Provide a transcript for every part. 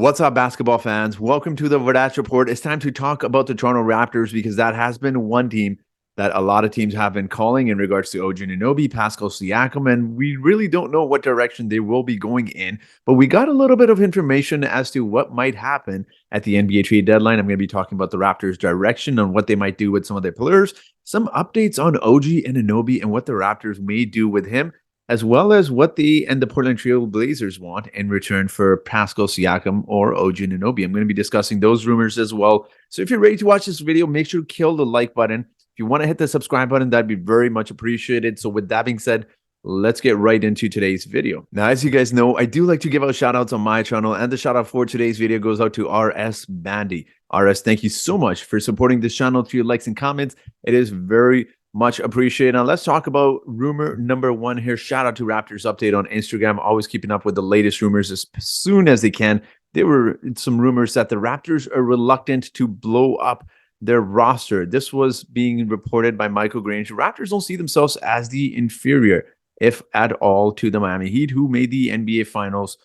What's up, basketball fans? Welcome to the Verdach Report. It's time to talk about the Toronto Raptors because that has been one team that a lot of teams have been calling in regards to Og Anunoby, Pascal Siakam, and we really don't know what direction they will be going in. But we got a little bit of information as to what might happen at the NBA trade deadline. I'm going to be talking about the Raptors' direction on what they might do with some of their players, some updates on Og Anunoby and what the Raptors may do with him, as well as what the Portland Trail Blazers want in return for Pascal Siakam or Og Anunoby. I'm going to be discussing those rumors as well. So if you're ready to watch this video, make sure to kill the like button. If you want to hit the subscribe button, that'd be very much appreciated. So with that being said, let's get right into today's video. Now, as you guys know, I do like to give out shout outs on my channel, and the shout out for today's video goes out to RS Bandy. RS, thank you so much for supporting this channel through your likes and comments. It is very much appreciated. Now let's talk about rumor number one here. Shout out to Raptors Update on Instagram, always keeping up with the latest rumors as soon as they can. There were some rumors that the Raptors are reluctant to blow up their roster. This was being reported by Michael Grange. Raptors don't see themselves as the inferior, if at all, to the Miami Heat, who made the NBA Finals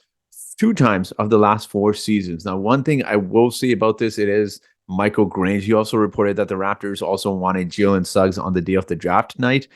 2 times of the last 4 seasons. Now, one thing I will say about this, it is Michael Grange. He also reported that the Raptors also wanted Jalen Suggs on the day of the draft night.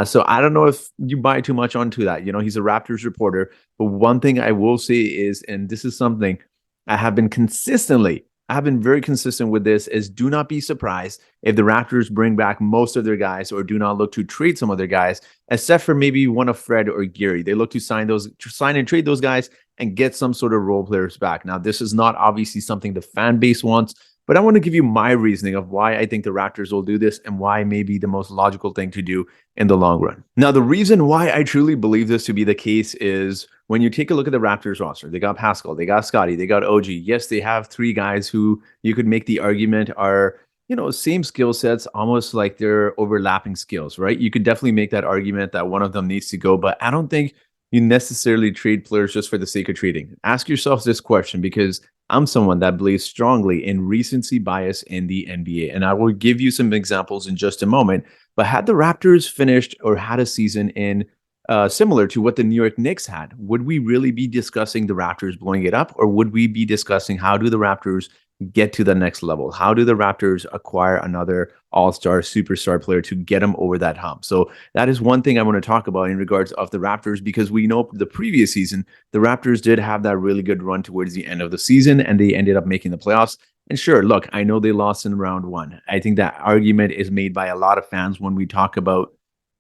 So I don't know if you buy too much onto that. You know, he's a Raptors reporter. But one thing I will say is, and this is something I have been very consistent with this, is do not be surprised if the Raptors bring back most of their guys or do not look to trade some of their guys, except for maybe one of Fred or Gary. They look to sign and trade those guys and get some sort of role players back. Now, this is not obviously something the fan base wants, but I want to give you my reasoning of why I think the Raptors will do this and why may be the most logical thing to do in the long run. Now, the reason why I truly believe this to be the case is when you take a look at the Raptors roster, they got Pascal, they got Scotty, they got OG. Yes, they have 3 guys who you could make the argument are, you know, same skill sets, almost like they're overlapping skills, right? You could definitely make that argument that one of them needs to go, but I don't think you necessarily trade players just for the sake of trading. Ask yourself this question, because I'm someone that believes strongly in recency bias in the NBA, and I will give you some examples in just a moment. But had the Raptors finished or had a season in similar to what the New York Knicks had, would we really be discussing the Raptors blowing it up, or would we be discussing how do the Raptors get to the next level? How do the Raptors acquire another all-star superstar player to get them over that hump? So that is one thing I want to talk about in regards of the Raptors, because we know the previous season, the Raptors did have that really good run towards the end of the season, and they ended up making the playoffs. And sure, look, I know they lost in round 1. I think that argument is made by a lot of fans when we talk about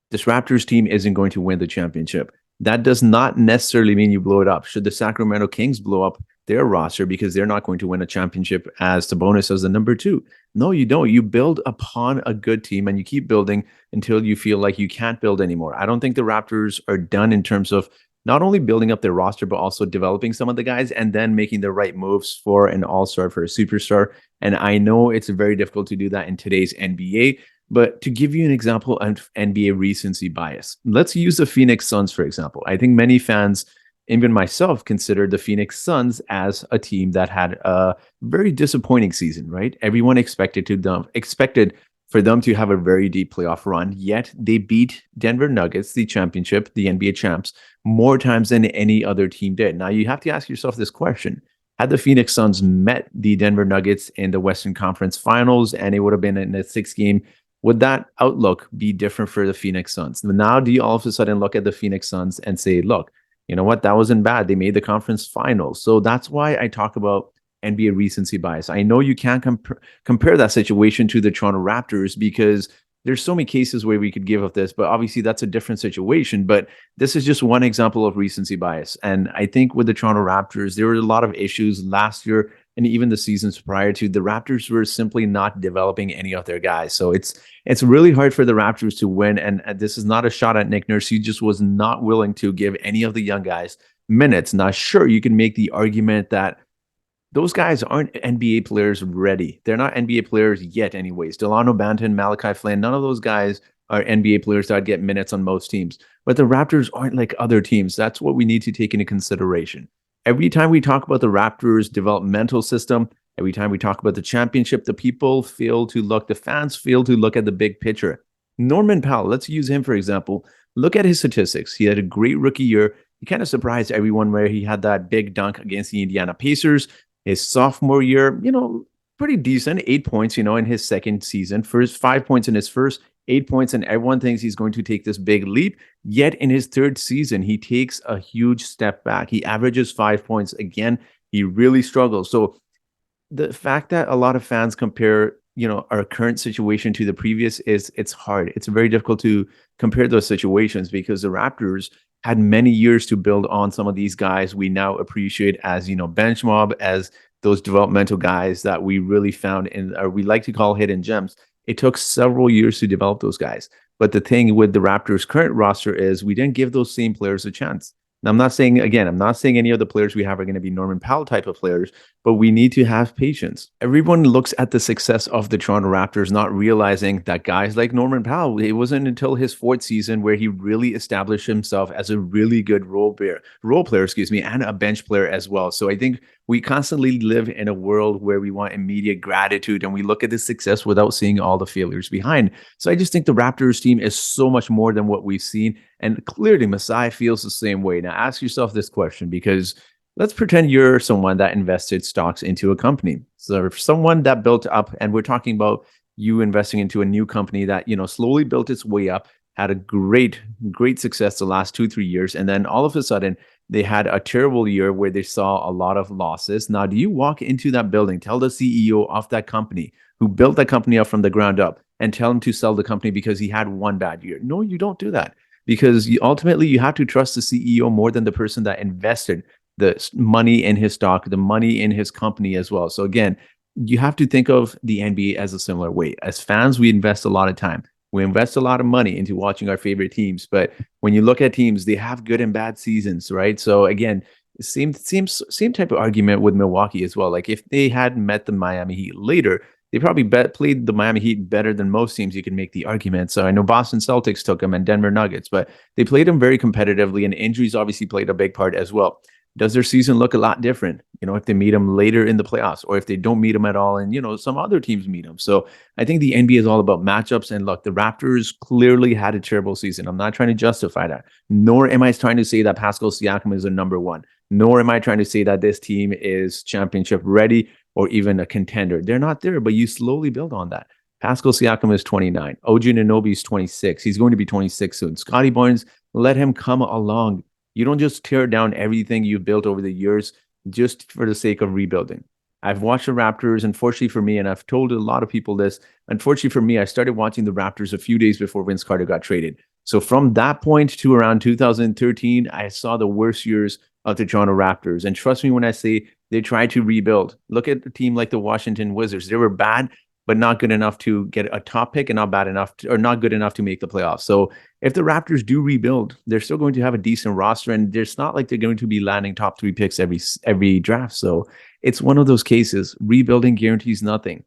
this Raptors team isn't going to win the championship. That does not necessarily mean you blow it up. Should the Sacramento Kings blow up their roster because they're not going to win a championship as Sabonis as the number 2? No, you don't. You build upon a good team and you keep building until you feel like you can't build anymore. I don't think the Raptors are done in terms of not only building up their roster, but also developing some of the guys and then making the right moves for an all-star, for a superstar. And I know it's very difficult to do that in today's NBA. But to give you an example of NBA recency bias, let's use the Phoenix Suns, for example. I think many fans, even myself, consider the Phoenix Suns as a team that had a very disappointing season, right? Everyone expected for them to have a very deep playoff run, yet they beat Denver Nuggets, the championship, the NBA champs, more times than any other team did. Now, you have to ask yourself this question. Had the Phoenix Suns met the Denver Nuggets in the Western Conference Finals and it would have been in a 6-game, would that outlook be different for the Phoenix Suns? Now, do you all of a sudden look at the Phoenix Suns and say, look, you know what? That wasn't bad. They made the conference finals. So that's why I talk about NBA recency bias. I know you can't compare that situation to the Toronto Raptors because there's so many cases where we could give of this, but obviously that's a different situation. But this is just one example of recency bias. And I think with the Toronto Raptors, there were a lot of issues last year and even the seasons prior to. The Raptors were simply not developing any of their guys. So it's really hard for the Raptors to win. And this is not a shot at Nick Nurse. He just was not willing to give any of the young guys minutes. Now, sure, you can make the argument that those guys aren't NBA players ready. They're not NBA players yet anyways. Delano Banton, Malachi Flynn, none of those guys are NBA players that get minutes on most teams. But the Raptors aren't like other teams. That's what we need to take into consideration. Every time we talk about the Raptors' developmental system, every time we talk about the championship, the fans fail to look at the big picture. Norman Powell, let's use him for example. Look at his statistics. He had a great rookie year. He kind of surprised everyone where he had that big dunk against the Indiana Pacers. His sophomore year, pretty decent, 8 points, in his second season. First 5 points in his first, 8 points, and everyone thinks he's going to take this big leap. Yet in his third season, he takes a huge step back. He averages 5 points again. He really struggles. So the fact that a lot of fans compare our current situation to the previous it's hard. It's very difficult to compare those situations because the Raptors had many years to build on some of these guys we now appreciate as bench mob, as those developmental guys that we really found in, or we like to call hidden gems. It took several years to develop those guys, but the thing with the Raptors current roster is we didn't give those same players a chance. Now, I'm not saying any of the players we have are going to be Norman Powell type of players, but we need to have patience. Everyone looks at the success of the Toronto Raptors, not realizing that guys like Norman Powell, it wasn't until his fourth season where he really established himself as a really good role player, and a bench player as well. So I think we constantly live in a world where we want immediate gratitude and we look at the success without seeing all the failures behind. So I just think the Raptors team is so much more than what we've seen. And clearly, Masai feels the same way. Now, ask yourself this question, because let's pretend you're someone that invested stocks into a company. So someone that built up, and we're talking about you investing into a new company that, slowly built its way up, had a great success the last 2-3 years. And then all of a sudden, they had a terrible year where they saw a lot of losses. Now, do you walk into that building, tell the CEO of that company who built that company up from the ground up, and tell him to sell the company because he had one bad year? No, you don't do that, because ultimately you have to trust the CEO more than the person that invested the money in his stock, the money in his company as well. So again, you have to think of the NBA as a similar way. As fans, we invest a lot of time. We invest a lot of money into watching our favorite teams. But when you look at teams, they have good and bad seasons, right? So again, same type of argument with Milwaukee as well. Like if they had met the Miami Heat later, they probably played the Miami Heat better than most teams. You can make the argument. So I know Boston Celtics took them and Denver Nuggets, but they played them very competitively, and injuries obviously played a big part as well. Does their season look a lot different, if they meet them later in the playoffs, or if they don't meet them at all and, some other teams meet them? So I think the NBA is all about matchups. And look, the Raptors clearly had a terrible season. I'm not trying to justify that, nor am I trying to say that Pascal Siakam is a number one, nor am I trying to say that this team is championship ready or even a contender. They're not there, but you slowly build on that. Pascal Siakam is 29. Og Anunoby is 26. He's going to be 26 soon. Scotty Barnes, let him come along. You don't just tear down everything you've built over the years just for the sake of rebuilding. I've watched the Raptors, unfortunately for me, and I've told a lot of people this, unfortunately for me, I started watching the Raptors a few days before Vince Carter got traded. So from that point to around 2013, I saw the worst years of the Toronto Raptors. And trust me when I say they tried to rebuild. Look at a team like the Washington Wizards. They were bad, but not good enough to get a top pick, and not bad enough or not good enough to make the playoffs. So if the Raptors do rebuild, they're still going to have a decent roster, and it's not like they're going to be landing top 3 picks every draft. So it's one of those cases. Rebuilding guarantees nothing.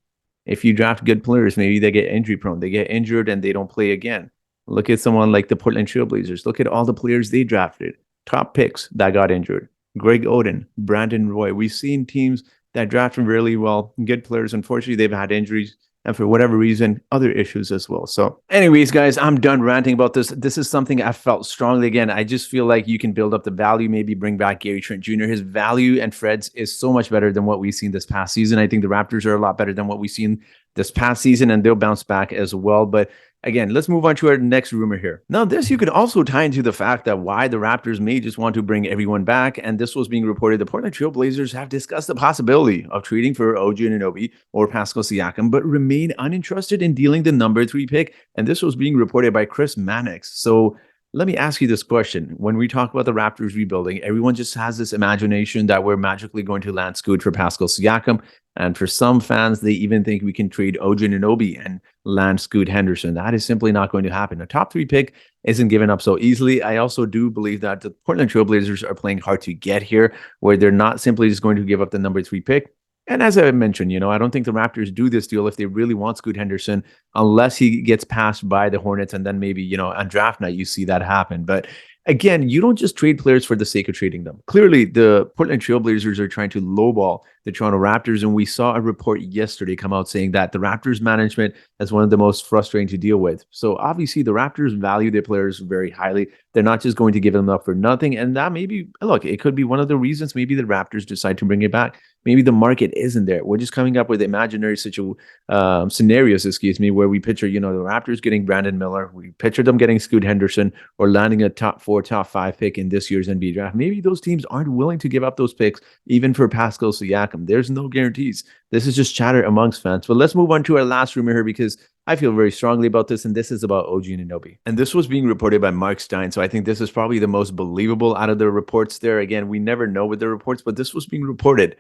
If you draft good players, maybe they get injury prone. They get injured and they don't play again. Look at someone like the Portland Trailblazers. Look at all the players they drafted. Top picks that got injured. Greg Oden, Brandon Roy. We've seen teams that drafted really well, good players. Unfortunately, they've had injuries, and for whatever reason, other issues as well. So anyways, guys, I'm done ranting about this. This is something I felt strongly. Again, I just feel like you can build up the value, maybe bring back Gary Trent Jr. His value and Fred's is so much better than what we've seen this past season. I think the Raptors are a lot better than what we've seen this past season, and they'll bounce back as well. But again, let's move on to our next rumor here. Now, this you could also tie into the fact that why the Raptors may just want to bring everyone back. And this was being reported. The Portland Trail Blazers have discussed the possibility of trading for Og Anunoby or Pascal Siakam, but remain uninterested in dealing the number 3 pick. And this was being reported by Chris Mannix. So let me ask you this question. When we talk about the Raptors rebuilding, everyone just has this imagination that we're magically going to land Scoot for Pascal Siakam. And for some fans, they even think we can trade Og Anunoby and land Scoot Henderson. That is simply not going to happen. A top 3 pick isn't given up so easily. I also do believe that the Portland Trail Blazers are playing hard to get here, where they're not simply just going to give up the number 3 pick. And as I mentioned, I don't think the Raptors do this deal if they really want Scoot Henderson, unless he gets passed by the Hornets, and then maybe, on draft night, you see that happen. But again, you don't just trade players for the sake of trading them. Clearly, the Portland Trail Blazers are trying to lowball the Toronto Raptors. And we saw a report yesterday come out saying that the Raptors management is one of the most frustrating to deal with. So obviously the Raptors value their players very highly. They're not just going to give them up for nothing. And that maybe, look, it could be one of the reasons maybe the Raptors decide to bring it back. Maybe the market isn't there. We're just coming up with imaginary scenarios, excuse me, where we picture, the Raptors getting Brandon Miller. We picture them getting Scoot Henderson or landing a top 4, top 5 pick in this year's NBA draft. Maybe those teams aren't willing to give up those picks even for Pascal Siakam. There's no guarantees. This is just chatter amongst fans. But let's move on to our last rumor here because I feel very strongly about this, and this is about Og Anunoby. And this was being reported by Mark Stein, so I think this is probably the most believable out of the reports there. Again, we never know with the reports, but this was being reported.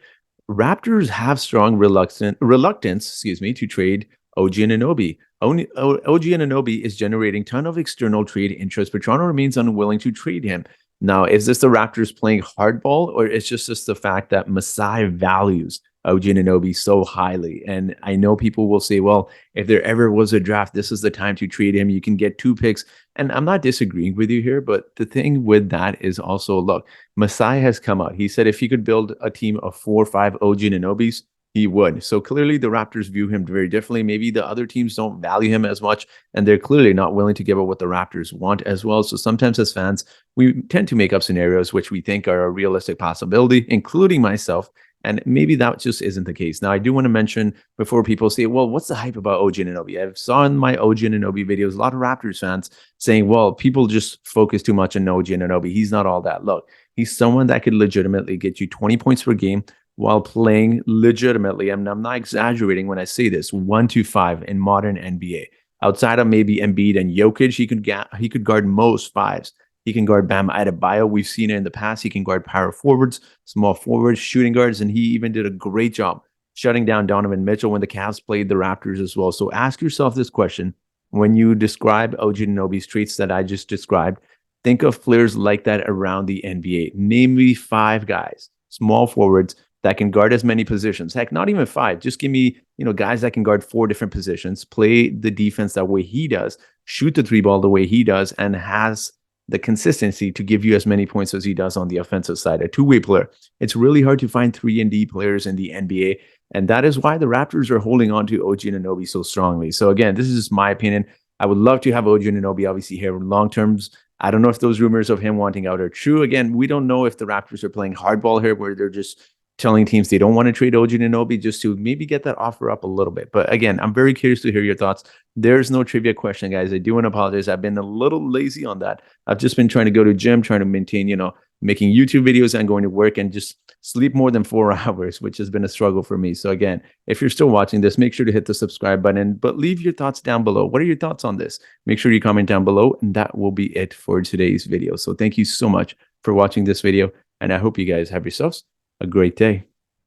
Raptors have strong reluctance, to trade Og Anunoby. Og Anunoby is generating ton of external trade interest, but Toronto remains unwilling to trade him. Now, is this the Raptors playing hardball, or it's just the fact that Masai values Og Anunoby so highly? And I know people will say, well, if there ever was a draft, this is the time to trade him. You can get 2 picks. And I'm not disagreeing with you here, but the thing with that is also, look, Masai has come out. He said if he could build a team of 4 or 5 Og Anunobys, he would. So clearly the Raptors view him very differently. Maybe the other teams don't value him as much, and they're clearly not willing to give up what the Raptors want as well. So sometimes as fans, we tend to make up scenarios which we think are a realistic possibility, including myself. And maybe that just isn't the case. Now, I do want to mention before people say, well, what's the hype about Og Anunoby? I've saw in my Og Anunoby videos, a lot of Raptors fans saying, well, people just focus too much on Og Anunoby. He's not all that. Look, he's someone that could legitimately get you 20 points per game while playing legitimately. And I'm not exaggerating when I say this, 1-5 in modern NBA. Outside of maybe Embiid and Jokic, he could guard most 5s. He can guard Bam Adebayo. We've seen it in the past. He can guard power forwards, small forwards, shooting guards, and he even did a great job shutting down Donovan Mitchell when the Cavs played the Raptors as well. So ask yourself this question. When you describe Og Anunoby's traits that I just described, think of players like that around the NBA. Name me 5 guys, small forwards, that can guard as many positions. Heck, not even 5. Just give me, guys that can guard 4 different positions, play the defense that way he does, shoot the 3 ball the way he does, and has the consistency to give you as many points as he does on the offensive side. A two-way player. It's really hard to find 3-and-D players in the NBA, and that is why the Raptors are holding on to Og Anunoby so strongly. So again, this is just my opinion. I would love to have Og Anunoby obviously here long terms. I don't know if those rumors of him wanting out are true. Again, we don't know if the Raptors are playing hardball here where they're just telling teams they don't want to trade Og Anunoby just to maybe get that offer up a little bit. But again, I'm very curious to hear your thoughts. There's no trivia question, guys. I do want to apologize. I've been a little lazy on that. I've just been trying to go to gym, trying to maintain, making YouTube videos and going to work and just sleep more than 4 hours, which has been a struggle for me. So again, if you're still watching this, make sure to hit the subscribe button, but leave your thoughts down below. What are your thoughts on this? Make sure you comment down below, and that will be it for today's video. So thank you so much for watching this video, and I hope you guys have yourselves a great day.